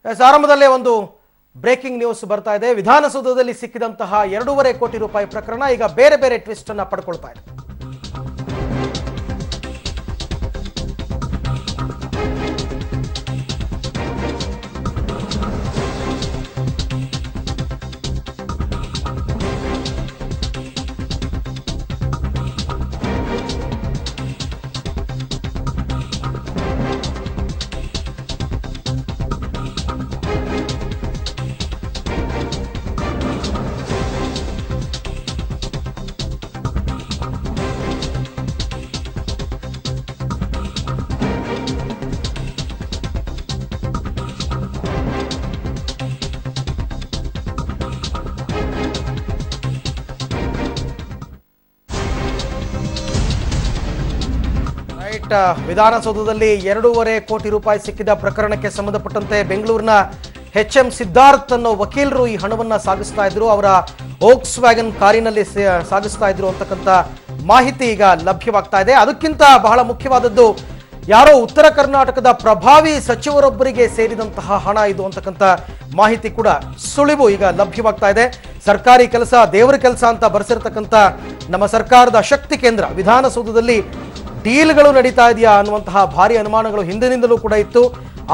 ಆರಂಭದಲ್ಲೇ ಒಂದು breaking news ಬರ್ತಾ ಇದೆ. ವಿಧಾನಸೌಧದಲ್ಲಿ ಸಿಕ್ಕಿದಂತಹ 2.5 ಕೋಟಿ ರೂಪಾಯಿ ಪ್ರಕರಣ ಈಗ ಬೇರೆ ಬೇರೆ ಟ್ವಿಸ್ಟ್ ಅನ್ನು ಪಡ್ಕೊಳ್ತಾ ಇದೆ. ವಿಧಾನಸೌಧದಲ್ಲಿ 2.5 ಕೋಟಿ ರೂಪಾಯಿ ಸಿಕ್ಕಿದ ಪ್ರಕರಣಕ್ಕೆ ಸಂಬಂಧಪಟ್ಟಂತೆ ಬೆಂಗಳೂರಿನ HM ಸಿದ್ಧಾರ್ಥ್ ಅನ್ನೋ ವಕೀಲರು ಈ ಹಣವನ್ನ ಸಾಗಿಸ್ತಾ ಇದ್ರು. ಅವರ ವೋಕ್ಸ್ ವ್ಯಾಗನ್ ಕಾರಿನಲ್ಲಿ ಸಾಗಿಸ್ತಾ ಇದ್ರು ಅಂತಕ್ಕಂಥ ಮಾಹಿತಿ ಈಗ ಲಭ್ಯವಾಗ್ತಾ ಇದೆ. ಅದಕ್ಕಿಂತ ಬಹಳ ಮುಖ್ಯವಾದದ್ದು, ಯಾರೋ ಉತ್ತರ ಕರ್ನಾಟಕದ ಪ್ರಭಾವಿ ಸಚಿವರೊಬ್ಬರಿಗೆ ಸೇರಿದಂತಹ ಹಣ ಇದು ಅಂತಕ್ಕಂಥ ಮಾಹಿತಿ ಕೂಡ ಸುಳಿವು ಈಗ ಲಭ್ಯವಾಗ್ತಾ ಇದೆ. ಸರ್ಕಾರಿ ಕೆಲಸ ದೇವರ ಕೆಲಸ ಅಂತ ಬರೆಸಿರ್ತಕ್ಕಂಥ ನಮ್ಮ ಸರ್ಕಾರದ ಶಕ್ತಿ ಕೇಂದ್ರ ವಿಧಾನಸೌಧದಲ್ಲಿ ಡೀಲ್ಗಳು ನಡೀತಾ ಇದೆಯಾ ಅನ್ನುವಂತಹ ಭಾರಿ ಅನುಮಾನಗಳು ಹಿಂದಿನಿಂದಲೂ ಕೂಡ ಇತ್ತು.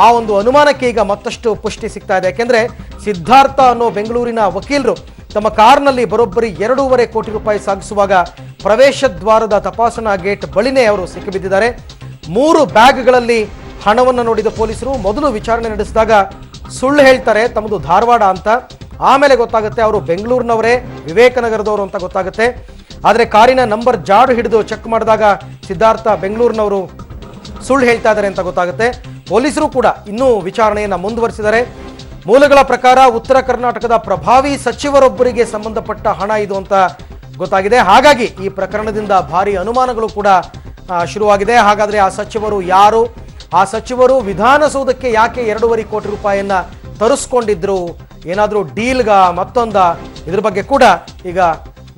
ಆ ಒಂದು ಅನುಮಾನಕ್ಕೆ ಈಗ ಮತ್ತಷ್ಟು ಪುಷ್ಟಿ ಸಿಗ್ತಾ ಇದೆ. ಯಾಕೆಂದ್ರೆ ಸಿದ್ಧಾರ್ಥ ಅನ್ನೋ ಬೆಂಗಳೂರಿನ ವಕೀಲರು ತಮ್ಮ ಕಾರ್ನಲ್ಲಿ ಬರೋಬ್ಬರಿ 2.5 ಕೋಟಿ ರೂಪಾಯಿ ಸಾಗಿಸುವಾಗ ಪ್ರವೇಶ ದ್ವಾರದ ತಪಾಸಣಾ ಗೇಟ್ ಬಳಿನೇ ಅವರು ಸಿಕ್ಕಿಬಿದ್ದಿದ್ದಾರೆ. 3 ಬ್ಯಾಗ್ಗಳಲ್ಲಿ ಹಣವನ್ನು ನೋಡಿದ ಪೊಲೀಸರು ಮೊದಲು ವಿಚಾರಣೆ ನಡೆಸಿದಾಗ ಸುಳ್ಳು ಹೇಳ್ತಾರೆ ತಮ್ಮದು ಧಾರವಾಡ ಅಂತ. ಆಮೇಲೆ ಗೊತ್ತಾಗುತ್ತೆ ಅವರು ಬೆಂಗಳೂರಿನವರೇ, ವಿವೇಕನಗರದವರು ಅಂತ ಗೊತ್ತಾಗುತ್ತೆ. ಆದರೆ ಕಾರಿನ ನಂಬರ್ ಜಾಡು ಹಿಡಿದು ಚೆಕ್ ಮಾಡಿದಾಗ ಸಿದ್ಧಾರ್ಥ ಬೆಂಗಳೂರಿನವರು ಸುಳ್ಳು ಹೇಳ್ತಾ ಇದ್ದಾರೆ ಅಂತ ಗೊತ್ತಾಗುತ್ತೆ. ಪೊಲೀಸರು ಕೂಡ ಇನ್ನೂ ವಿಚಾರಣೆಯನ್ನು ಮುಂದುವರಿಸಿದ್ದಾರೆ. ಮೂಲಗಳ ಪ್ರಕಾರ ಉತ್ತರ ಕರ್ನಾಟಕದ ಪ್ರಭಾವಿ ಸಚಿವರೊಬ್ಬರಿಗೆ ಸಂಬಂಧಪಟ್ಟ ಹಣ ಇದು ಅಂತ ಗೊತ್ತಾಗಿದೆ. ಹಾಗಾಗಿ ಈ ಪ್ರಕರಣದಿಂದ ಭಾರಿ ಅನುಮಾನಗಳು ಕೂಡ ಶುರುವಾಗಿದೆ. ಹಾಗಾದರೆ ಆ ಸಚಿವರು ಯಾರು? ಆ ಸಚಿವರು ವಿಧಾನಸೌಧಕ್ಕೆ ಯಾಕೆ 2.5 ಕೋಟಿ ರೂಪಾಯಿಯನ್ನ ತರಿಸ್ಕೊಂಡಿದ್ರು? ಏನಾದರೂ ಡೀಲ್ಗ ಮತ್ತೊಂದ? ಇದ್ರ ಬಗ್ಗೆ ಕೂಡ ಈಗ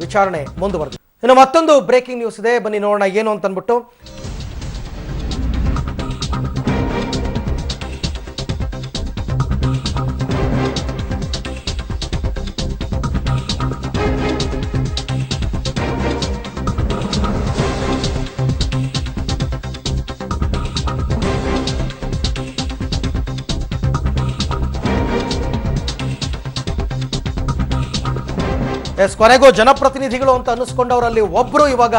ವಿಚಾರಣೆ ಮುಂದುವರೆದಿದೆ. ಇನ್ನು ಮತ್ತೊಂದು ಬ್ರೇಕಿಂಗ್ ನ್ಯೂಸ್ ಇದೆ, ಬನ್ನಿ ನೋಡೋಣ ಏನು ಅಂತ ಅಂದ್ಬಿಟ್ಟು. ಕೊನೆಗೂ ಜನಪ್ರತಿನಿಧಿಗಳು ಅಂತ ಅನ್ನಿಸ್ಕೊಂಡವರಲ್ಲಿ ಒಬ್ಬರು ಇವಾಗ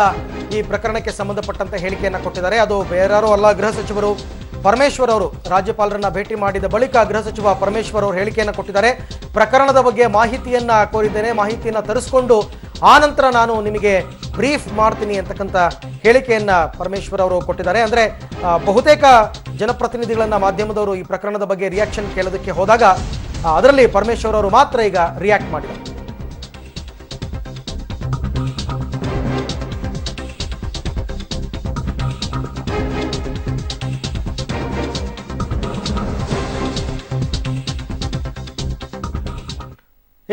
ಈ ಪ್ರಕರಣಕ್ಕೆ ಸಂಬಂಧಪಟ್ಟಂತೆ ಹೇಳಿಕೆಯನ್ನು ಕೊಟ್ಟಿದ್ದಾರೆ. ಅದು ಬೇರಾರು ಅಲ್ಲ, ಗೃಹ ಸಚಿವರು ಪರಮೇಶ್ವರ್ ಅವರು ರಾಜ್ಯಪಾಲರನ್ನ ಭೇಟಿ ಮಾಡಿದ ಬಳಿಕ ಗೃಹ ಸಚಿವ ಪರಮೇಶ್ವರ್ ಅವರು ಹೇಳಿಕೆಯನ್ನು ಕೊಟ್ಟಿದ್ದಾರೆ. ಪ್ರಕರಣದ ಬಗ್ಗೆ ಮಾಹಿತಿಯನ್ನ ಕೋರಿದ್ದೇನೆ, ಮಾಹಿತಿಯನ್ನ ತರಿಸ್ಕೊಂಡು ಆನಂತರ ನಾನು ನಿಮಗೆ ಬ್ರೀಫ್ ಮಾಡ್ತೀನಿ ಅಂತಕ್ಕಂಥ ಹೇಳಿಕೆಯನ್ನ ಪರಮೇಶ್ವರ್ ಅವರು ಕೊಟ್ಟಿದ್ದಾರೆ. ಅಂದ್ರೆ ಬಹುತೇಕ ಜನಪ್ರತಿನಿಧಿಗಳನ್ನ ಮಾಧ್ಯಮದವರು ಈ ಪ್ರಕರಣದ ಬಗ್ಗೆ ರಿಯಾಕ್ಷನ್ ಕೇಳೋದಕ್ಕೆ ಹೋದಾಗ ಅದರಲ್ಲಿ ಪರಮೇಶ್ವರ್ ಅವರು ಮಾತ್ರ ಈಗ ರಿಯಾಕ್ಟ್ ಮಾಡಿದ್ದಾರೆ.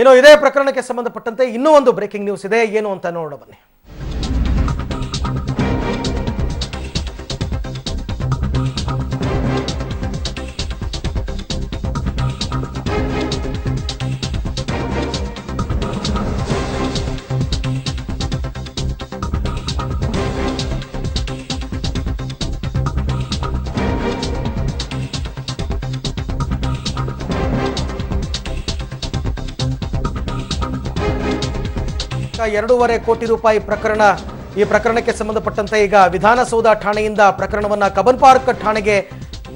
ಇನ್ನು ಇದೇ ಪ್ರಕರಣಕ್ಕೆ ಸಂಬಂಧಪಟ್ಟಂತೆ ಇನ್ನೂ ಒಂದು ಬ್ರೇಕಿಂಗ್ ನ್ಯೂಸ್ ಇದೆ, ಏನು ಅಂತ ನೋಡೋಣ ಬನ್ನಿ. $2.5 ಕೋಟಿ ರೂಪಾಯಿ ಪ್ರಕರಣ. ಈ ಪ್ರಕರಣಕ್ಕೆ ಸಂಬಂಧಪಟ್ಟಂತೆ ಈಗ ವಿಧಾನಸೌಧ ಠಾಣೆಯಿಂದ ಪ್ರಕರಣವನ್ನ ಕಬ್ಬನ್ ಪಾರ್ಕ್ ಠಾಣೆಗೆ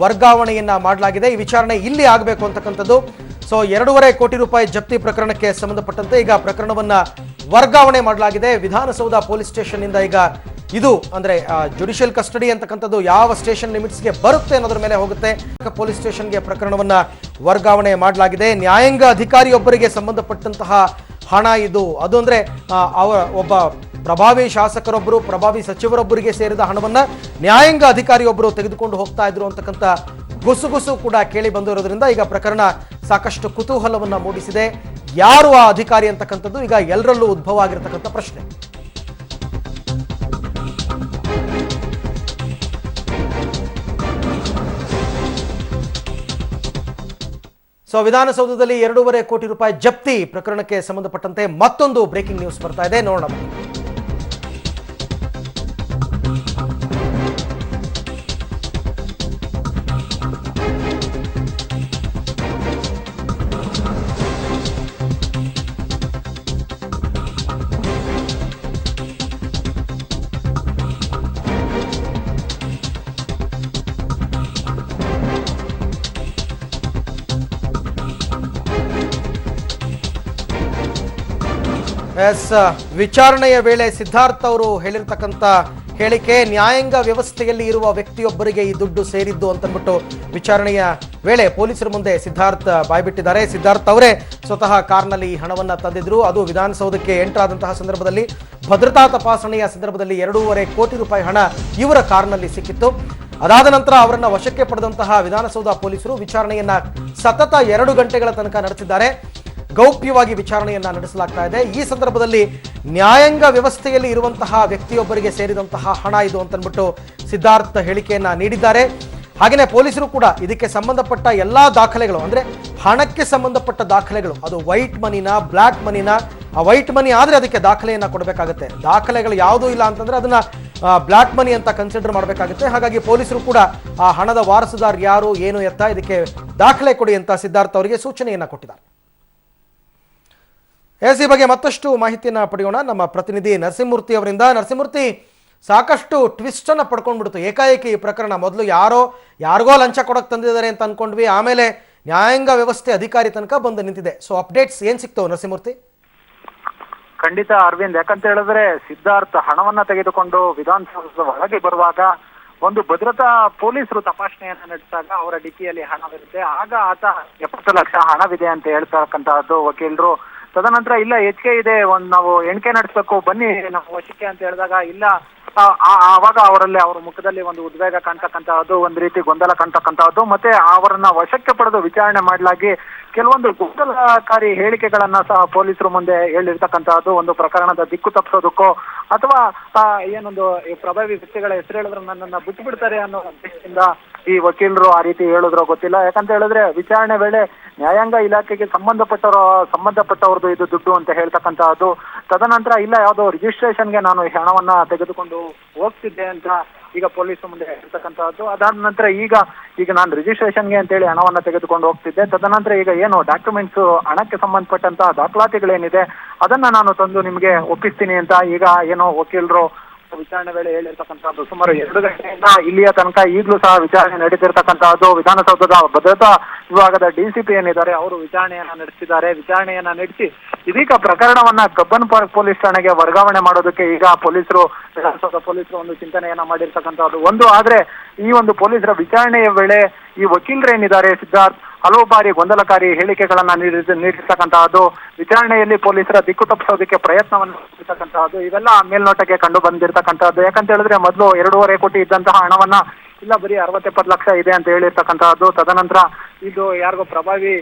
ವರ್ಗಾವಣೆಯನ್ನ ಮಾಡಲಾಗಿದೆ. ಈ ವಿಚಾರಣೆ ಇಲ್ಲಿ ಆಗಬೇಕು ಅಂತಕ್ಕಂಥದ್ದು. ಸೊ 2.5 ಕೋಟಿ ರೂಪಾಯಿ ಜಪ್ತಿ ಪ್ರಕರಣಕ್ಕೆ ಸಂಬಂಧಪಟ್ಟಂತೆ ಈಗ ಪ್ರಕರಣವನ್ನ ವರ್ಗಾವಣೆ ಮಾಡಲಾಗಿದೆ ವಿಧಾನಸೌಧ ಪೊಲೀಸ್ ಸ್ಟೇಷನ್ ಇಂದ. ಈಗ ಇದು ಅಂದ್ರೆ ಜುಡಿಷಿಯಲ್ ಕಸ್ಟಡಿ ಅಂತಕ್ಕಂಥದ್ದು ಯಾವ ಸ್ಟೇಷನ್ ಲಿಮಿಟ್ಸ್ಗೆ ಬರುತ್ತೆ ಅನ್ನೋದ್ರ ಮೇಲೆ ಹೋಗುತ್ತೆ. ಪೊಲೀಸ್ ಸ್ಟೇಷನ್ಗೆ ಪ್ರಕರಣವನ್ನ ವರ್ಗಾವಣೆ ಮಾಡಲಾಗಿದೆ. ನ್ಯಾಯಾಂಗ ಅಧಿಕಾರಿಯೊಬ್ಬರಿಗೆ ಸಂಬಂಧಪಟ್ಟಂತಹ ಹಣ ಇದು. ಅದು ಅಂದ್ರೆ ಒಬ್ಬ ಪ್ರಭಾವಿ ಶಾಸಕರೊಬ್ಬರು, ಪ್ರಭಾವಿ ಸಚಿವರೊಬ್ಬರಿಗೆ ಸೇರಿದ ಹಣವನ್ನ ನ್ಯಾಯಾಂಗ ಅಧಿಕಾರಿಯೊಬ್ಬರು ತೆಗೆದುಕೊಂಡು ಹೋಗ್ತಾ ಇದ್ರು ಅಂತಕ್ಕಂಥ ಗುಸುಗುಸು ಕೂಡ ಕೇಳಿ ಬಂದಿರೋದ್ರಿಂದ ಈಗ ಪ್ರಕರಣ ಸಾಕಷ್ಟು ಕುತೂಹಲವನ್ನ ಮೂಡಿಸಿದೆ. ಯಾರು ಆ ಅಧಿಕಾರಿ ಅಂತಕ್ಕಂಥದ್ದು ಈಗ ಎಲ್ಲರಲ್ಲೂ ಉದ್ಭವ ಆಗಿರತಕ್ಕಂಥ ಪ್ರಶ್ನೆ. ಸೊ ವಿಧಾನಸೌಧದಲ್ಲಿ 2.5 ಕೋಟಿ ರೂಪಾಯಿ ಜಪ್ತಿ ಪ್ರಕರಣಕ್ಕೆ ಸಂಬಂಧಪಟ್ಟಂತೆ ಮತ್ತೊಂದು ಬ್ರೇಕಿಂಗ್ ನ್ಯೂಸ್ ಬರ್ತಾ ಇದೆ, ನೋಡೋಣ. ವಿಚಾರಣೆಯ ವೇಳೆ ಸಿದ್ಧಾರ್ಥ್ ಅವರು ಹೇಳಿರ್ತಕ್ಕಂಥ ಹೇಳಿಕೆ, ನ್ಯಾಯಾಂಗ ವ್ಯವಸ್ಥೆಯಲ್ಲಿ ಇರುವ ವ್ಯಕ್ತಿಯೊಬ್ಬರಿಗೆ ಈ ದುಡ್ಡು ಸೇರಿದ್ದು ಅಂತಂದ್ಬಿಟ್ಟು ವಿಚಾರಣೆಯ ವೇಳೆ ಪೊಲೀಸರ ಮುಂದೆ ಸಿದ್ಧಾರ್ಥ್ ಬಾಯ್ಬಿಟ್ಟಿದ್ದಾರೆ. ಸಿದ್ಧಾರ್ಥ್ ಅವರೇ ಸ್ವತಃ ಕಾರ್ನಲ್ಲಿ ಈ ಹಣವನ್ನು ತಂದಿದ್ರು. ಅದು ವಿಧಾನಸೌಧಕ್ಕೆ ಎಂಟರ್ ಆದಂತಹ ಸಂದರ್ಭದಲ್ಲಿ ಭದ್ರತಾ ತಪಾಸಣೆಯ ಸಂದರ್ಭದಲ್ಲಿ 2.5 ಕೋಟಿ ರೂಪಾಯಿ ಹಣ ಇವರ ಕಾರ್ನಲ್ಲಿ ಸಿಕ್ಕಿತ್ತು. ಅದಾದ ನಂತರ ಅವರನ್ನ ವಶಕ್ಕೆ ಪಡೆದಂತಹ ವಿಧಾನಸೌಧ ಪೊಲೀಸರು ವಿಚಾರಣೆಯನ್ನ ಸತತ 2 ಗಂಟೆಗಳ ತನಕ ನಡೆಸಿದ್ದಾರೆ. ಗೌಪ್ಯವಾಗಿ ವಿಚಾರಣೆಯನ್ನ ನಡೆಸಲಾಗ್ತಾ ಇದೆ. ಈ ಸಂದರ್ಭದಲ್ಲಿ ನ್ಯಾಯಾಂಗ ವ್ಯವಸ್ಥೆಯಲ್ಲಿ ಇರುವಂತಹ ವ್ಯಕ್ತಿಯೊಬ್ಬರಿಗೆ ಸೇರಿದಂತಹ ಹಣ ಇದು ಅಂತಂದ್ಬಿಟ್ಟು ಸಿದ್ಧಾರ್ಥ್ ಹೇಳಿಕೆಯನ್ನ ನೀಡಿದ್ದಾರೆ. ಹಾಗೆಯೇ ಪೊಲೀಸರು ಕೂಡ ಇದಕ್ಕೆ ಸಂಬಂಧಪಟ್ಟ ಎಲ್ಲಾ ದಾಖಲೆಗಳು, ಅಂದ್ರೆ ಹಣಕ್ಕೆ ಸಂಬಂಧಪಟ್ಟ ದಾಖಲೆಗಳು, ಅದು ವೈಟ್ ಮನಿನ ಬ್ಲ್ಯಾಕ್ ಮನಿನ, ಆ ವೈಟ್ ಮನಿ ಆದ್ರೆ ಅದಕ್ಕೆ ದಾಖಲೆಯನ್ನ ಕೊಡಬೇಕಾಗುತ್ತೆ. ದಾಖಲೆಗಳು ಯಾವುದೂ ಇಲ್ಲ ಅಂತಂದ್ರೆ ಅದನ್ನ ಬ್ಲ್ಯಾಕ್ ಮನಿ ಅಂತ ಕನ್ಸಿಡರ್ ಮಾಡಬೇಕಾಗುತ್ತೆ. ಹಾಗಾಗಿ ಪೊಲೀಸರು ಕೂಡ ಆ ಹಣದ ವಾರಸುದಾರ್ ಯಾರು, ಏನು ಎತ್ತ, ಇದಕ್ಕೆ ದಾಖಲೆ ಕೊಡಿ ಅಂತ ಸಿದ್ಧಾರ್ಥ್ ಅವರಿಗೆ ಸೂಚನೆಯನ್ನ ಕೊಟ್ಟಿದ್ದಾರೆ. ಈ ಬಗ್ಗೆ ಮತ್ತಷ್ಟು ಮಾಹಿತಿಯನ್ನು ಪಡೆಯೋಣ ನಮ್ಮ ಪ್ರತಿನಿಧಿ ನರಸಿಂಹಮೂರ್ತಿ ಅವರಿಂದ. ನರಸಿಂಹಮೂರ್ತಿ, ಸಾಕಷ್ಟು ಟ್ವಿಸ್ಟ್ ಅನ್ನ ಪಡ್ಕೊಂಡ್ಬಿಡ್ತು ಏಕಾಏಕಿ ಈ ಪ್ರಕರಣ. ಮೊದಲು ಯಾರಿಗೋ ಲಂಚ ಕೊಡಕ್ಕೆ ತಂದಿದ್ದಾರೆ ಅಂತ ಅನ್ಕೊಂಡ್ವಿ, ಆಮೇಲೆ ನ್ಯಾಯಾಂಗ ವ್ಯವಸ್ಥೆ ಅಧಿಕಾರಿ ತನಕ ಬಂದು ನಿಂತಿದೆ. ಸೊ ಅಪ್ಡೇಟ್ಸ್ ಏನ್ ಸಿಕ್ತವು ನರಸಿಂಹಮೂರ್ತಿ? ಖಂಡಿತ ಅರವಿಂದ್, ಯಾಕಂತ ಹೇಳಿದ್ರೆ ಸಿದ್ಧಾರ್ಥ್ ಹಣವನ್ನ ತೆಗೆದುಕೊಂಡು ವಿಧಾನಸೌಧದ ಒಳಗೆ ಬರುವಾಗ ಒಂದು ಭದ್ರತಾ ಪೊಲೀಸರು ತಪಾಸಣೆಯನ್ನ ನಡೆಸಿದಾಗ ಅವರ ಡಿಕ್ಕಿಯಲ್ಲಿ ಹಣವಿರುತ್ತೆ. ಆಗ ಆತ 70 ಲಕ್ಷ ಹಣವಿದೆ ಅಂತ ಹೇಳ್ತಕ್ಕಂತಹದ್ದು ವಕೀಲರು. ತದನಂತರ ಇಲ್ಲ ಹೆಚ್ಚಿಗೆ ಇದೆ, ನಾವು ಎಣಿಕೆ ನಡೆಸಬೇಕು, ಬನ್ನಿ ನಾವು ವಶಕ್ಕೆ ಅಂತ ಹೇಳಿದಾಗ ಇಲ್ಲ, ಆವಾಗ ಅವರ ಮುಖದಲ್ಲಿ ಒಂದು ಉದ್ವೇಗ ಕಾಣ್ತಕ್ಕಂತಹದ್ದು, ಒಂದು ರೀತಿ ಗೊಂದಲ ಕಾಣ್ತಕ್ಕಂತಹದ್ದು, ಮತ್ತೆ ಅವರನ್ನ ವಶಕ್ಕೆ ಪಡೆದು ವಿಚಾರಣೆ ಮಾಡಲಾಗಿ ಕೆಲವೊಂದು ಗೊಂದಲಕಾರಿ ಹೇಳಿಕೆಗಳನ್ನ ಸಹ ಪೊಲೀಸರು ಮುಂದೆ ಹೇಳಿರ್ತಕ್ಕಂತಹದ್ದು. ಒಂದು ಪ್ರಕರಣದ ದಿಕ್ಕು ತಪ್ಪಿಸೋದಕ್ಕೋ ಅಥವಾ ಏನೊಂದು ಪ್ರಭಾವಿ ವ್ಯಕ್ತಿಗಳ ಹೆಸರು ಹೇಳಿದ್ರೆ ನನ್ನನ್ನ ಬಿಟ್ಟು ಬಿಡ್ತಾರೆ ಅನ್ನೋ ಉದ್ದೇಶದಿಂದ ಈ ವಕೀಲರು ಆ ರೀತಿ ಹೇಳಿದ್ರೋ ಗೊತ್ತಿಲ್ಲ. ಯಾಕಂತ ಹೇಳಿದ್ರೆ ವಿಚಾರಣೆ ವೇಳೆ ನ್ಯಾಯಾಂಗ ಇಲಾಖೆಗೆ ಸಂಬಂಧಪಟ್ಟವ್ರದ್ದು ಇದು ದುಡ್ಡು ಅಂತ ಹೇಳ್ತಕ್ಕಂತಹದ್ದು. ತದನಂತರ ಇಲ್ಲ, ಯಾವುದೋ ರಿಜಿಸ್ಟ್ರೇಷನ್ಗೆ ನಾನು ಈ ಹಣವನ್ನ ತೆಗೆದುಕೊಂಡು ಹೋಗ್ತಿದ್ದೆ ಅಂತ ಈಗ ಪೊಲೀಸರು ಮುಂದೆ ಹೇಳ್ತಕ್ಕಂತಹದ್ದು. ಅದಾದ ನಂತರ ಈಗ ನಾನು ರಿಜಿಸ್ಟ್ರೇಷನ್ಗೆ ಅಂತೇಳಿ ಹಣವನ್ನ ತೆಗೆದುಕೊಂಡು ಹೋಗ್ತಿದ್ದೆ, ತದನಂತರ ಈಗ ಏನು ಡಾಕ್ಯುಮೆಂಟ್ಸ್ ಹಣಕ್ಕೆ ಸಂಬಂಧಪಟ್ಟಂತಹ ದಾಖಲಾತಿಗಳೇನಿದೆ ಅದನ್ನ ನಾನು ತಂದು ನಿಮ್ಗೆ ಒಪ್ಪಿಸ್ತೀನಿ ಅಂತ ಈಗ ಏನೋ ವಕೀಲರು ವಿಚಾರಣೆ ವೇಳೆ ಹೇಳಿರ್ತಕ್ಕಂಥದ್ದು. ಸುಮಾರು 2 ಗಂಟೆಯಿಂದ ಇಲ್ಲಿಯ ತನಕ ಈಗಲೂ ಸಹ ವಿಚಾರಣೆ ನಡೀತಿರ್ತಕ್ಕಂಥದ್ದು. ವಿಧಾನಸೌಧದ ಭದ್ರತಾ ವಿಭಾಗದ ಡಿಸಿಪಿ ಏನಿದ್ದಾರೆ ಅವರು ವಿಚಾರಣೆಯನ್ನ ವಿಚಾರಣೆಯನ್ನ ನಡೆಸಿ ಇದೀಗ ಪ್ರಕರಣವನ್ನ ಕಬ್ಬನ್ ಪಾರ್ಕ್ ಪೊಲೀಸ್ ಠಾಣೆಗೆ ವರ್ಗಾವಣೆ ಮಾಡೋದಕ್ಕೆ ಈಗ ವಿಧಾನಸೌಧ ಪೊಲೀಸರು ಒಂದು ಚಿಂತನೆಯನ್ನ ಮಾಡಿರ್ತಕ್ಕಂಥದ್ದು. ಒಂದು ಆದ್ರೆ ಈ ಒಂದು ಪೊಲೀಸರ ವಿಚಾರಣೆಯ ವೇಳೆ ಈ ವಕೀಲರೇನಿದ್ದಾರೆ ಸಿದ್ಧಾರ್ಥ್ ಹಲವು ಬಾರಿ ಗೊಂದಲಕಾರಿ ಹೇಳಿಕೆಗಳನ್ನ ನೀಡಿರ್ತಕ್ಕಂತಹದ್ದು, ವಿಚಾರಣೆಯಲ್ಲಿ ಪೊಲೀಸರ ದಿಕ್ಕು ತಪ್ಪಿಸೋದಕ್ಕೆ ಪ್ರಯತ್ನವನ್ನು ಮಾಡಿರ್ತಕ್ಕಂತಹದ್ದು, ಇವೆಲ್ಲ ಮೇಲ್ನೋಟಕ್ಕೆ ಕಂಡು ಬಂದಿರತಕ್ಕಂತಹದ್ದು. ಯಾಕಂತ ಹೇಳಿದ್ರೆ ಮೊದಲು 2.5 ಕೋಟಿ ಇದ್ದಂತಹ ಹಣವನ್ನ ಇಲ್ಲ ಬರೀ 60-70 ಲಕ್ಷ ಇದೆ ಅಂತ ಹೇಳಿರ್ತಕ್ಕಂತಹದ್ದು. ತದನಂತರ ಇದು ಯಾರಿಗೋ ಪ್ರಭಾವಿ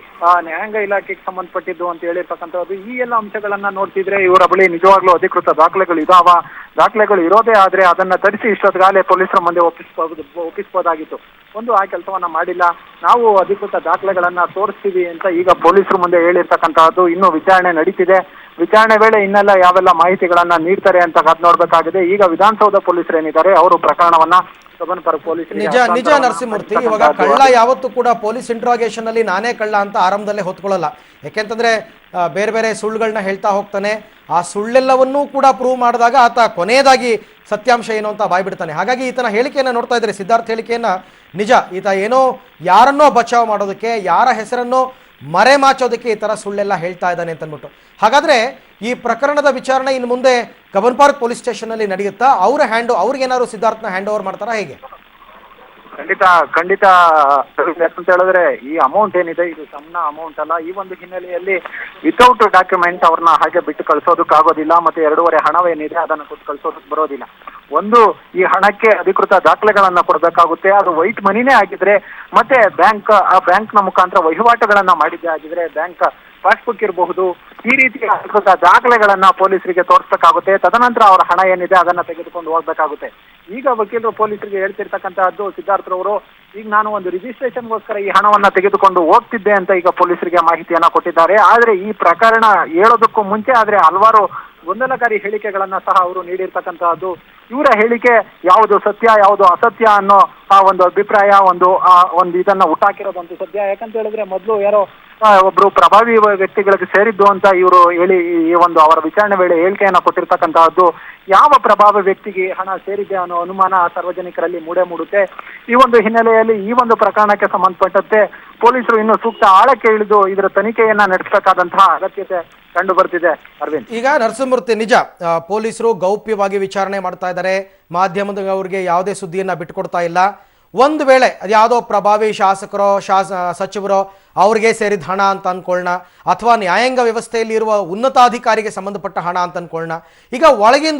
ನ್ಯಾಯಾಂಗ ಇಲಾಖೆಗೆ ಸಂಬಂಧಪಟ್ಟಿದ್ದು ಅಂತ ಹೇಳಿರ್ತಕ್ಕಂಥದ್ದು. ಈ ಎಲ್ಲ ಅಂಶಗಳನ್ನ ನೋಡ್ತಿದ್ರೆ ಇವರ ಬಳಿ ನಿಜವಾಗ್ಲೂ ಅಧಿಕೃತ ದಾಖಲೆಗಳು ಇದಾವ, ದಾಖಲೆಗಳು ಇರೋದೇ ಆದ್ರೆ ಅದನ್ನ ತರಿಸಿ ಇಷ್ಟೊತ್ತಿಗಾಲೇ ಪೊಲೀಸರ ಮುಂದೆ ಒಪ್ಪಿಸಬಹುದಾಗಿತ್ತು. ಒಂದು ಆ ಕೆಲಸವನ್ನ ಮಾಡಿಲ್ಲ, ನಾವು ಅಧಿಕೃತ ದಾಖಲೆಗಳನ್ನ ತೋರಿಸ್ತೀವಿ ಅಂತ ಈಗ ಪೊಲೀಸರು ಮುಂದೆ ಹೇಳಿರ್ತಕ್ಕಂತಹದ್ದು. ಇನ್ನು ವಿಚಾರಣೆ ನಡೀತಿದೆ, ವಿಚಾರಣೆ ವೇಳೆ ಇನ್ನೆಲ್ಲ ಯಾವೆಲ್ಲ ಮಾಹಿತಿಗಳನ್ನ ನೀಡ್ತಾರೆ ಅಂತ ಕಾದ್ ನೋಡ್ಬೇಕಾಗಿದೆ. ಈಗ ವಿಧಾನಸೌಧ ಪೊಲೀಸರು ಏನಿದ್ದಾರೆ ಅವರು ಪ್ರಕರಣವನ್ನ ನಿಜ ನರಸಿಂಹಮೂರ್ತಿ, ಇವಾಗ ಕಳ್ಳ ಯಾವತ್ತೂ ಕೂಡ ಪೊಲೀಸ್ ಇಂಟ್ರಾಗೇಷನ್ ಅಲ್ಲಿ ನಾನೇ ಕಳ್ಳ ಅಂತ ಆರಂಭದಲ್ಲೇ ಹೊತ್ಕೊಳ್ಳಲ್ಲ. ಯಾಕೆಂತಂದ್ರೆ ಬೇರೆ ಬೇರೆ ಸುಳ್ಳುಗಳನ್ನ ಹೇಳ್ತಾ ಹೋಗ್ತಾನೆ. ಆ ಸುಳ್ಳೆಲ್ಲವನ್ನೂ ಕೂಡ ಪ್ರೂವ್ ಮಾಡಿದಾಗ ಆತ ಕೊನೆಯದಾಗಿ ಸತ್ಯಾಂಶ ಏನು ಅಂತ ಬಾಯ್ಬಿಡ್ತಾನೆ. ಹಾಗಾಗಿ ಈತನ ಹೇಳಿಕೆಯನ್ನ ನೋಡ್ತಾ ಇದ್ರೆ, ಸಿದ್ಧಾರ್ಥ್ ಹೇಳಿಕೆಯನ್ನ, ನಿಜ ಈತ ಏನೋ ಯಾರನ್ನೋ ಬಚಾವ್ ಮಾಡೋದಕ್ಕೆ, ಯಾರ ಹೆಸರನ್ನೋ ಮರೆಮಾಚೋದಕ್ಕೆ ಈ ತರ ಸುಳ್ಳೆಲ್ಲ ಹೇಳ್ತಾ ಇದ್ದಾನೆ ಅಂತ ಹಾಗಾದ್ರೆ ಈ ಪ್ರಕರಣದ ವಿಚಾರಣೆ ಇನ್ನು ಮುಂದೆ ಕಬ್ಬನ್ ಪಾರ್ಕ್ ಪೊಲೀಸ್ ಸ್ಟೇಷನ್ ಅಲ್ಲಿ ನಡೆಯುತ್ತಾ? ಅವ್ರಿಗೇನಾದ್ರು ಸಿದ್ಧಾರ್ಥ್ನ ಹ್ಯಾಂಡ್ ಓವರ್ ಮಾಡ್ತಾರಾ ಹೇಗೆ? ಖಂಡಿತ ಅಂತ ಹೇಳಿದ್ರೆ ಈ ಅಮೌಂಟ್ ಏನಿದೆ ಇದು ಸಣ್ಣ ಅಮೌಂಟ್ ಅಲ್ಲ. ಈ ಒಂದು ಹಿನ್ನೆಲೆಯಲ್ಲಿ ವಿತೌಟ್ ಡಾಕ್ಯುಮೆಂಟ್ ಅವ್ರನ್ನ ಹಾಗೆ ಬಿಟ್ಟು ಕಳ್ಸೋದಕ್ಕಾಗೋದಿಲ್ಲ, ಮತ್ತೆ 2.5 ಹಣವೇನಿದೆ ಅದನ್ನ ಕೊಟ್ಟು ಕಳ್ಸೋದಕ್ಕೆ ಬರೋದಿಲ್ಲ. ಒಂದು ಈ ಹಣಕ್ಕೆ ಅಧಿಕೃತ ದಾಖಲೆಗಳನ್ನ ಕೊಡಬೇಕಾಗುತ್ತೆ, ಅದು ವೈಟ್ ಮನಿನೇ ಆಗಿದ್ರೆ, ಮತ್ತೆ ಬ್ಯಾಂಕ್ನ ಮುಖಾಂತರ ವಹಿವಾಟುಗಳನ್ನ ಮಾಡಿದ್ದೇ ಆಗಿದ್ರೆ ಬ್ಯಾಂಕ್ ಪಾಸ್ಬುಕ್ ಇರಬಹುದು, ಈ ರೀತಿಯ ಅಧಿಕೃತ ದಾಖಲೆಗಳನ್ನ ಪೊಲೀಸರಿಗೆ ತೋರಿಸಬೇಕಾಗುತ್ತೆ. ತದನಂತರ ಅವರ ಹಣ ಏನಿದೆ ಅದನ್ನ ತೆಗೆದುಕೊಂಡು ಹೋಗ್ಬೇಕಾಗುತ್ತೆ. ಈಗ ವಕೀಲರು ಪೊಲೀಸರಿಗೆ ಹೇಳ್ತಿರ್ತಕ್ಕಂತಹದ್ದು, ಸಿದ್ಧಾರ್ಥರವರು ಈಗ ನಾನು ಒಂದು ರಿಜಿಸ್ಟ್ರೇಷನ್ಗೋಸ್ಕರ ಈ ಹಣವನ್ನ ತೆಗೆದುಕೊಂಡು ಹೋಗ್ತಿದ್ದೆ ಅಂತ ಈಗ ಪೊಲೀಸರಿಗೆ ಮಾಹಿತಿಯನ್ನ ಕೊಟ್ಟಿದ್ದಾರೆ. ಆದ್ರೆ ಈ ಪ್ರಕರಣ ಹೇಳೋದಕ್ಕೂ ಮುಂಚೆ ಆದ್ರೆ ಹಲವಾರು ಗೊಂದಲಕಾರಿ ಹೇಳಿಕೆಗಳನ್ನ ಸಹ ಅವರು ನೀಡಿರ್ತಕ್ಕಂತಹದ್ದು. ಇವರ ಹೇಳಿಕೆ ಯಾವುದು ಸತ್ಯ ಯಾವುದು ಅಸತ್ಯ ಅನ್ನೋ ಆ ಒಂದು ಅಭಿಪ್ರಾಯ ಒಂದು ಇದನ್ನ ಹುಟ್ಟಾಕಿರೋದಂತೂ ಸತ್ಯ. ಯಾಕಂತ ಹೇಳಿದ್ರೆ ಮೊದಲು ಯಾರೋ ಒಬ್ರು ಪ್ರಭಾವಿ ವ್ಯಕ್ತಿಗಳಿಗೆ ಸೇರಿದ್ದು ಅಂತ ಇವರು ಹೇಳಿ ಈ ಒಂದು ಅವರ ವಿಚಾರಣೆ ವೇಳೆ ಹೇಳಿಕೆಯನ್ನ ಕೊಟ್ಟಿರ್ತಕ್ಕಂತಹದ್ದು. ಯಾವ ಪ್ರಭಾವ ವ್ಯಕ್ತಿಗೆ ಹಣ ಸೇರಿದೆ ಅನ್ನೋ ಅನುಮಾನ ಸಾರ್ವಜನಿಕರಲ್ಲಿ ಮೂಡುತ್ತೆ. ಈ ಒಂದು ಹಿನ್ನೆಲೆಯಲ್ಲಿ ಈ ಒಂದು ಪ್ರಕರಣಕ್ಕೆ ಸಂಬಂಧಪಟ್ಟಂತೆ ಪೊಲೀಸರು ಇನ್ನು ಸೂಕ್ತ ಆಳಕ್ಕೆ ಇಳಿದು ಇದರ ತನಿಖೆಯನ್ನ ನಡೆಸಬೇಕಾದಂತಹ ಅಗತ್ಯತೆ ಕಂಡು ಬರ್ತಿದೆ. ಅರವಿಂದ್, ಈಗ ನರಸಿಂಹಮೂರ್ತಿ, ನಿಜ ಪೊಲೀಸರು ಗೌಪ್ಯವಾಗಿ ವಿಚಾರಣೆ ಮಾಡ್ತಾ ಇದ್ದಾರೆ, ಮಾಧ್ಯಮದವರಿಗೆ ಯಾವುದೇ ಸುದ್ದಿಯನ್ನ ಬಿಟ್ಟುಕೊಡ್ತಾ ಇಲ್ಲ. ಒಂದು ವೇಳೆ ಅದ್ಯಾವುದೋ ಪ್ರಭಾವಿ ಶಾಸಕರೋ ಸಚಿವರೋ ಅವ್ರಿಗೆ ಸೇರಿದ ಹಣ ಅಂತ ಅನ್ಕೊಳ್ಳೋಣ, ಅಥವಾ ನ್ಯಾಯಾಂಗ ವ್ಯವಸ್ಥೆಯಲ್ಲಿ ಇರುವ ಉನ್ನತಾಧಿಕಾರಿಗೆ ಸಂಬಂಧಪಟ್ಟ ಹಣ ಅಂತ ಅನ್ಕೊಳ್ಳೋಣ. ಈಗ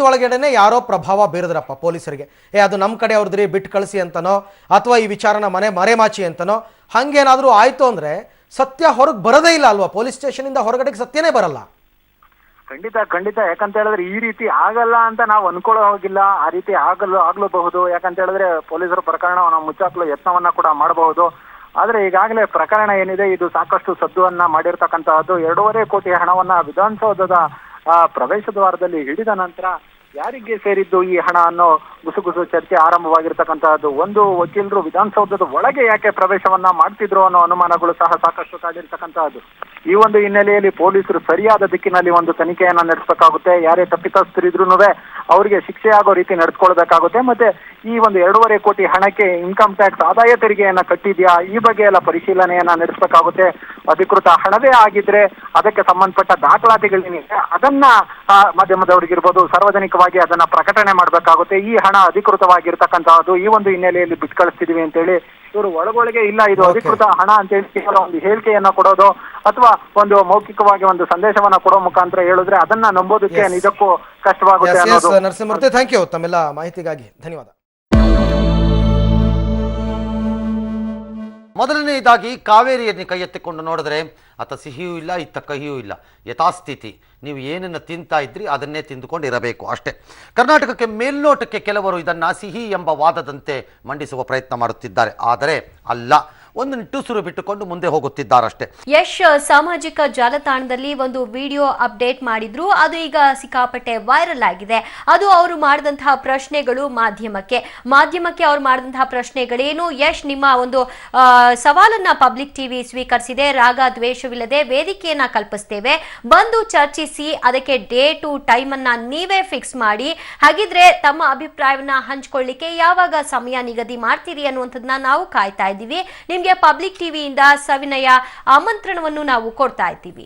ಒಳಗಡೆನೆ ಯಾರೋ ಪ್ರಭಾವ ಬೀರಿದ್ರಪ್ಪ ಪೊಲೀಸರಿಗೆ, ಅದು ನಮ್ಮ ಕಡೆ ಅವ್ರದ್ರಿ ಬಿಟ್ಟು ಕಳಿಸಿ ಅಂತನೋ, ಅಥವಾ ಈ ವಿಚಾರನ ಮರೆಮಾಚಿ ಅಂತನೋ, ಹಂಗೇನಾದರೂ ಆಯ್ತು ಅಂದ್ರೆ ಸತ್ಯ ಹೊರಗೆ ಬರೋದೇ ಇಲ್ಲ ಅಲ್ವಾ? ಪೊಲೀಸ್ ಸ್ಟೇಷನಿಂದ ಹೊರಗಡೆಗೆ ಸತ್ಯನೇ ಬರಲ್ಲ. ಖಂಡಿತ. ಯಾಕಂತ ಹೇಳಿದ್ರೆ ಈ ರೀತಿ ಆಗಲ್ಲ ಅಂತ ನಾವು ಅನ್ಕೊಳ್ಳೋ ಹೋಗಿಲ್ಲ. ಆ ರೀತಿ ಆಗ್ಲೂಬಹುದು. ಯಾಕಂತ ಹೇಳಿದ್ರೆ ಪೊಲೀಸರು ಪ್ರಕರಣವನ್ನು ಮುಚ್ಚಾಕಲು ಯತ್ನವನ್ನ ಕೂಡ ಮಾಡಬಹುದು. ಆದ್ರೆ ಈಗಾಗಲೇ ಪ್ರಕರಣ ಏನಿದೆ ಇದು ಸಾಕಷ್ಟು ಸದ್ದುವನ್ನ ಮಾಡಿರ್ತಕ್ಕಂತಹದ್ದು. 2.5 ಕೋಟಿ ಹಣವನ್ನ ವಿಧಾನಸೌಧದ ಪ್ರವೇಶ ದ್ವಾರದಲ್ಲಿ ಹಿಡಿದ ನಂತರ ಯಾರಿಗೆ ಸೇರಿದ್ದು ಈ ಹಣ ಅನ್ನೋ ಗುಸುಗುಸು ಚರ್ಚೆ ಆರಂಭವಾಗಿರ್ತಕ್ಕಂತಹದ್ದು. ಒಂದು ವಕೀಲರು ವಿಧಾನಸೌಧದ ಒಳಗೆ ಯಾಕೆ ಪ್ರವೇಶವನ್ನ ಮಾಡ್ತಿದ್ರು ಅನ್ನೋ ಅನುಮಾನಗಳು ಸಹ ಸಾಕಷ್ಟು ಕಾಡಿರ್ತಕ್ಕಂತಹದ್ದು. ಈ ಒಂದು ಹಿನ್ನೆಲೆಯಲ್ಲಿ ಪೊಲೀಸರು ಸರಿಯಾದ ದಿಕ್ಕಿನಲ್ಲಿ ಒಂದು ತನಿಖೆಯನ್ನ ನಡೆಸಬೇಕಾಗುತ್ತೆ. ಯಾರೇ ತಪ್ಪಿತಸ್ಥರಿದ್ರೂ ಅವರಿಗೆ ಶಿಕ್ಷೆ ಆಗೋ ರೀತಿ ನಡೆಸ್ಕೊಳ್ಬೇಕಾಗುತ್ತೆ. ಮತ್ತೆ ಈ ಒಂದು 2.5 ಕೋಟಿ ಹಣಕ್ಕೆ ಇನ್ಕಮ್ ಟ್ಯಾಕ್ಸ್ ಆದಾಯ ತೆರಿಗೆಯನ್ನ ಕಟ್ಟಿದ್ಯಾ, ಈ ಬಗ್ಗೆ ಎಲ್ಲ ಪರಿಶೀಲನೆಯನ್ನ ನಡೆಸಬೇಕಾಗುತ್ತೆ. ಅಧಿಕೃತ ಹಣವೇ ಆಗಿದ್ರೆ ಅದಕ್ಕೆ ಸಂಬಂಧಪಟ್ಟ ದಾಖಲಾತಿಗಳೇನಿದೆ ಅದನ್ನ ಮಾಧ್ಯಮದವರಿಗಿರ್ಬೋದು ಸಾರ್ವಜನಿಕವಾಗಿ ಅದನ್ನ ಪ್ರಕಟಣೆ ಮಾಡಬೇಕಾಗುತ್ತೆ. ಈ ಹಣ ಅಧಿಕೃತವಾಗಿರ್ತಕ್ಕಂತಹದ್ದು. ಈ ಒಂದು ಹಿನ್ನೆಲೆಯಲ್ಲಿ ಬಿಟ್ಟು ಕಳಿಸ್ತಿದೀವಿ ಅಂತ ಹೇಳಿ ಇವರು ಒಳಗೊಳಗೆ ಇಲ್ಲ ಇದು ಅಧಿಕೃತ ಹಣ ಅಂತ ಹೇಳಿ ಕೇವಲ ಒಂದು ಹೇಳಿಕೆಯನ್ನ ಕೊಡೋದು ಅಥವಾ ಒಂದು ಮೌಖಿಕವಾಗಿ ಒಂದು ಸಂದೇಶವನ್ನ ಕೊಡೋ ಮುಖಾಂತರ ಹೇಳಿದ್ರೆ ಅದನ್ನ ನಂಬೋದಕ್ಕೆ ನಿಜಕ್ಕೂ ಕಷ್ಟವಾಗುತ್ತೆ ಅನ್ನೋದು. ನರಸಿಂಹಮೂರ್ತಿ, ಥ್ಯಾಂಕ್ ಯು ತಮ್ಮೆಲ್ಲ ಮಾಹಿತಿಗಾಗಿ, ಧನ್ಯವಾದ. ಮೊದಲನೆಯದಾಗಿ ಕಾವೇರಿಯನ್ನು ಕೈ ಎತ್ತಿಕೊಂಡು ನೋಡಿದ್ರೆ ಅತ್ತ ಸಿಹಿಯೂ ಇಲ್ಲ ಇತ್ತ ಕಹಿಯೂ ಇಲ್ಲ, ಯಥಾಸ್ಥಿತಿ. ನೀವು ಏನನ್ನು ತಿಂತಾ ಇದ್ರಿ ಅದನ್ನೇ ತಿಂದುಕೊಂಡು ಇರಬೇಕು ಅಷ್ಟೇ. ಕರ್ನಾಟಕಕ್ಕೆ ಮೇಲ್ನೋಟಕ್ಕೆ ಕೆಲವರು ಇದನ್ನು ಸಿಹಿ ಎಂಬ ವಾದದಂತೆ ಮಂಡಿಸುವ ಪ್ರಯತ್ನ ಮಾಡುತ್ತಿದ್ದಾರೆ, ಆದರೆ ಅಲ್ಲ, ಒಂದು ನಿಟ್ಟುಸಿರು ಬಿಟ್ಟುಕೊಂಡು ಮುಂದೆ ಹೋಗುತ್ತಿದ್ದಾರಷ್ಟೇ. ಯಶ್ ಸಾಮಾಜಿಕ ಜಾಲತಾಣದಲ್ಲಿ ಒಂದು ವಿಡಿಯೋ ಅಪ್ಡೇಟ್ ಮಾಡಿದ್ರು, ಅದು ಈಗ ಸಿಕ್ಕಾಪಟ್ಟೆ ವೈರಲ್ ಆಗಿದೆ. ಅದು ಅವರು ಮಾಡಿದಂತಹ ಪ್ರಶ್ನೆಗಳು ಮಾಧ್ಯಮಕ್ಕೆ ಅವ್ರು ಮಾಡಿದಂತಹ ಪ್ರಶ್ನೆಗಳೇನು? ಯಶ್, ನಿಮ್ಮ ಒಂದು ಸವಾಲನ್ನ ಪಬ್ಲಿಕ್ ಟಿವಿ ಸ್ವೀಕರಿಸಿದೆ. ರಾಗ ದ್ವೇಷವಿಲ್ಲದೆ ವೇದಿಕೆಯನ್ನ ಕಲ್ಪಿಸ್ತೇವೆ, ಬಂದು ಚರ್ಚಿಸಿ, ಅದಕ್ಕೆ ಡೇಟು ಟೈಮ್ ಅನ್ನ ನೀವೇ ಫಿಕ್ಸ್ ಮಾಡಿ. ಹಾಗಿದ್ರೆ ತಮ್ಮ ಅಭಿಪ್ರಾಯವನ್ನ ಹಂಚ್ಕೊಳ್ಳಿಕ್ಕೆ ಯಾವಾಗ ಸಮಯ ನಿಗದಿ ಮಾಡ್ತೀರಿ ಅನ್ನುವಂಥದ್ದನ್ನ ನಾವು ಕಾಯ್ತಾ ಇದ್ದೀವಿ. ನಿಮ್ಗೆ ಪಬ್ಲಿಕ್ ಟಿವಿಯಿಂದ ಸವಿನಯ ಆಮಂತ್ರಣವನ್ನು ನಾವು ಕೊಡ್ತಾ ಇದ್ದೀವಿ.